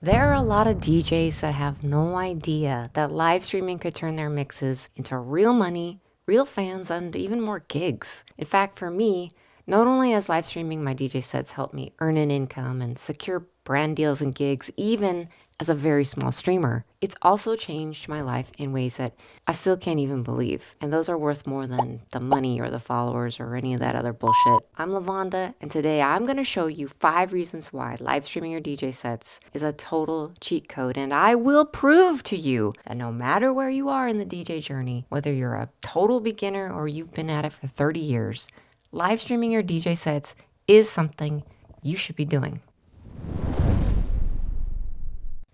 There are a lot of DJs that have no idea that live streaming could turn their mixes into real money, real fans, and even more gigs. In fact, for me, not only has live streaming my DJ sets helped me earn an income and secure brand deals and gigs, even as a very small streamer, it's also changed my life in ways that I still can't even believe. And those are worth more than the money or the followers or any of that other bullshit. I'm Lavonda, and today I'm going to show you 5 reasons why live streaming your DJ sets is a total cheat code. And I will prove to you that no matter where you are in the DJ journey, whether you're a total beginner or you've been at it for 30 years, live streaming your DJ sets is something you should be doing.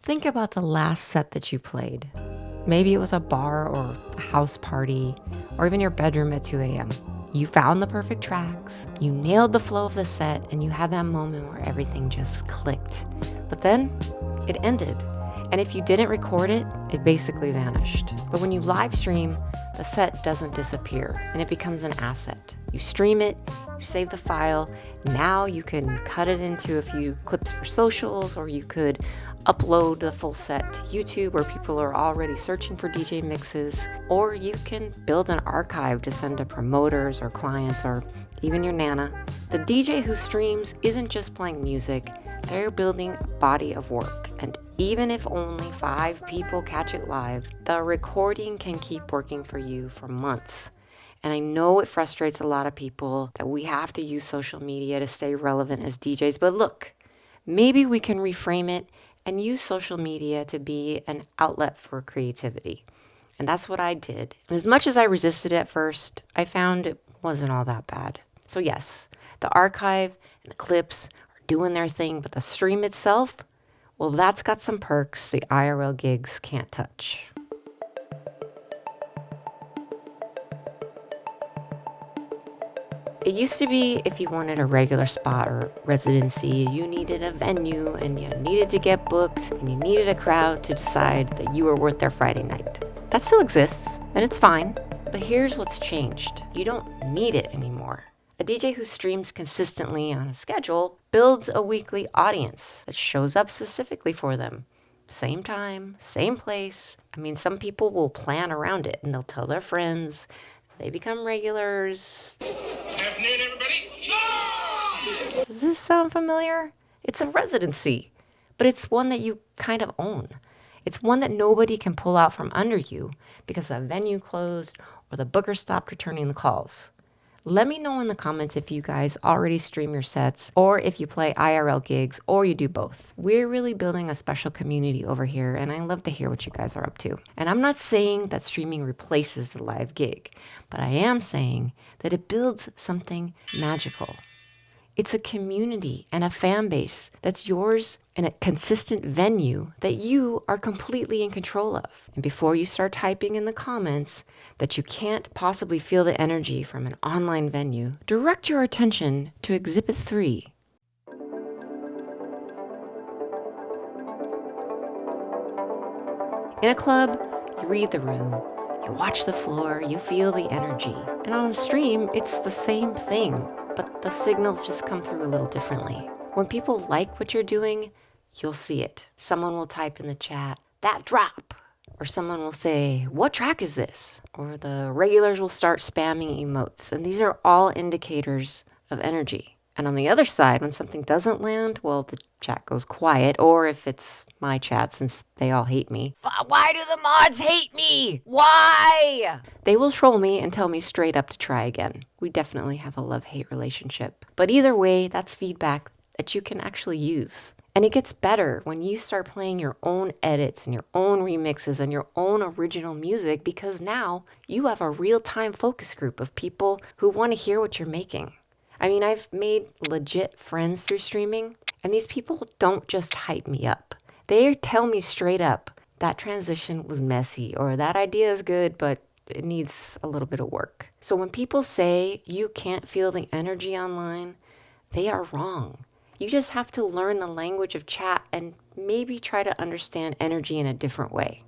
Think about the last set that you played. Maybe it was a bar or a house party, or even your bedroom at 2 a.m. You found the perfect tracks, you nailed the flow of the set, and you had that moment where everything just clicked. But then it ended. And if you didn't record it, it basically vanished. But when you live stream, the set doesn't disappear and it becomes an asset. You stream it, you save the file. Now you can cut it into a few clips for socials, or you could upload the full set to YouTube where people are already searching for DJ mixes, or you can build an archive to send to promoters or clients or even your nana. The DJ who streams isn't just playing music, they're building a body of work. And even if only 5 people catch it live, the recording can keep working for you for months. And I know it frustrates a lot of people that we have to use social media to stay relevant as DJs, but look, maybe we can reframe it and use social media to be an outlet for creativity. And that's what I did. And as much as I resisted at first, I found it wasn't all that bad. So yes, the archive and the clips are doing their thing, but the stream itself, well, that's got some perks the IRL gigs can't touch. It used to be if you wanted a regular spot or residency, you needed a venue and you needed to get booked and you needed a crowd to decide that you were worth their Friday night. That still exists and it's fine, but here's what's changed. You don't need it anymore. A DJ who streams consistently on a schedule builds a weekly audience that shows up specifically for them. Same time, same place. I mean, some people will plan around it and they'll tell their friends. They become regulars. Afternoon, everybody. No! Does this sound familiar? It's a residency, but it's one that you kind of own. It's one that nobody can pull out from under you because the venue closed or the booker stopped returning the calls. Let me know in the comments if you guys already stream your sets, or if you play IRL gigs, or you do both. We're really building a special community over here, and I love to hear what you guys are up to. And I'm not saying that streaming replaces the live gig, but I am saying that it builds something magical. It's a community and a fan base that's yours in a consistent venue that you are completely in control of. And before you start typing in the comments that you can't possibly feel the energy from an online venue, direct your attention to Exhibit 3. In a club, you read the room, you watch the floor, you feel the energy. And on a stream, it's the same thing, but the signals just come through a little differently. When people like what you're doing, you'll see it. Someone will type in the chat, "That drop." Or someone will say, "What track is this?" Or the regulars will start spamming emotes. And these are all indicators of energy. And on the other side, when something doesn't land, well, the chat goes quiet. Or if it's my chat, since they all hate me, "Why do the mods hate me? Why?" They will troll me and tell me straight up to try again. We definitely have a love-hate relationship. But either way, that's feedback that you can actually use. And it gets better when you start playing your own edits and your own remixes and your own original music, because now you have a real-time focus group of people who want to hear what you're making. I mean, I've made legit friends through streaming, and these people don't just hype me up. They tell me straight up, that transition was messy, or that idea is good, but it needs a little bit of work. So when people say you can't feel the energy online, they are wrong. You just have to learn the language of chat and maybe try to understand energy in a different way.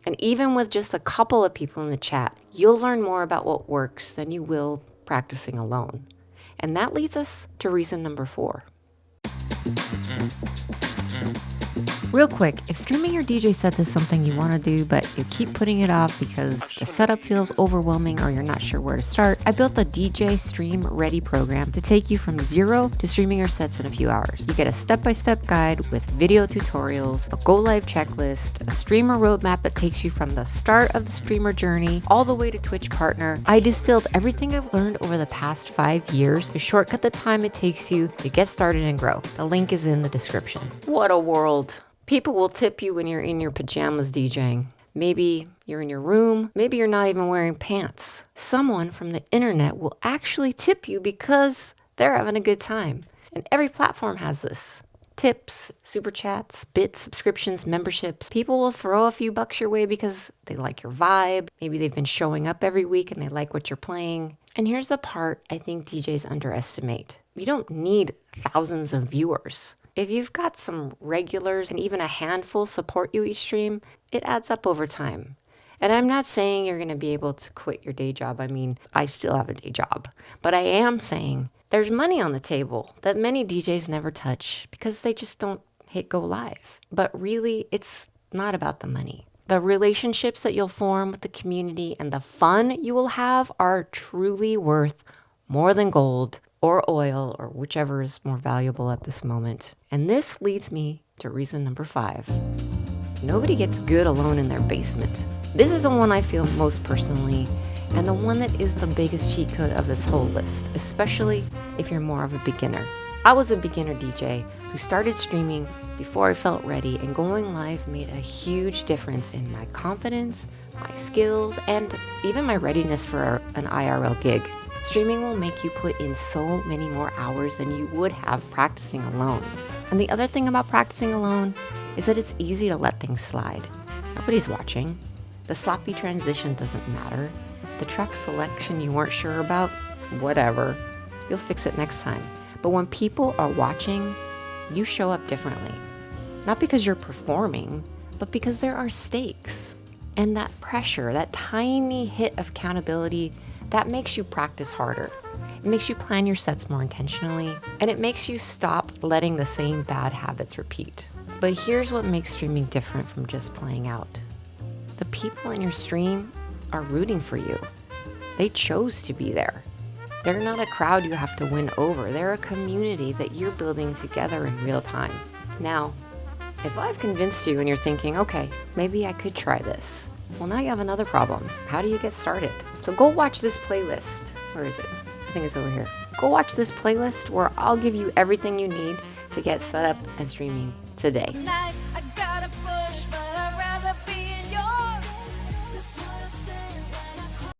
And even with just a couple of people in the chat, you'll learn more about what works than you will practicing alone. And that leads us to reason number 4. Real quick, if streaming your DJ sets is something you want to do, but you keep putting it off because the setup feels overwhelming or you're not sure where to start, I built a DJ Stream Ready program to take you from zero to streaming your sets in a few hours. You get a step-by-step guide with video tutorials, a go-live checklist, a streamer roadmap that takes you from the start of the streamer journey all the way to Twitch partner. I distilled everything I've learned over the past 5 years to shortcut the time it takes you to get started and grow. The link is in the description. What a world. People will tip you when you're in your pajamas DJing. Maybe you're in your room. Maybe you're not even wearing pants. Someone from the internet will actually tip you because they're having a good time. And every platform has this. Tips, super chats, bits, subscriptions, memberships. People will throw a few bucks your way because they like your vibe. Maybe they've been showing up every week and they like what you're playing. And here's the part I think DJs underestimate. You don't need thousands of viewers. If you've got some regulars and even a handful support you each stream, it adds up over time. And I'm not saying you're going to be able to quit your day job. I mean, I still have a day job. But I am saying there's money on the table that many DJs never touch because they just don't hit go live. But really, it's not about the money. The relationships that you'll form with the community and the fun you will have are truly worth more than gold or oil, or whichever is more valuable at this moment. And this leads me to reason number 5. Nobody gets good alone in their basement. This is the one I feel most personally, and the one that is the biggest cheat code of this whole list, especially if you're more of a beginner. I was a beginner DJ who started streaming before I felt ready, and going live made a huge difference in my confidence, my skills, and even my readiness for an IRL gig. Streaming will make you put in so many more hours than you would have practicing alone. And the other thing about practicing alone is that it's easy to let things slide. Nobody's watching. The sloppy transition doesn't matter. The track selection you weren't sure about, whatever. You'll fix it next time. But when people are watching, you show up differently. Not because you're performing, but because there are stakes. And that pressure, that tiny hit of accountability, that makes you practice harder. It makes you plan your sets more intentionally, and it makes you stop letting the same bad habits repeat. But here's what makes streaming different from just playing out. The people in your stream are rooting for you. They chose to be there. They're not a crowd you have to win over. They're a community that you're building together in real time. Now, if I've convinced you and you're thinking, okay, maybe I could try this, well, now you have another problem. How do you get started? So go watch this playlist. Where is it? I think it's over here. Go watch this playlist where I'll give you everything you need to get set up and streaming today.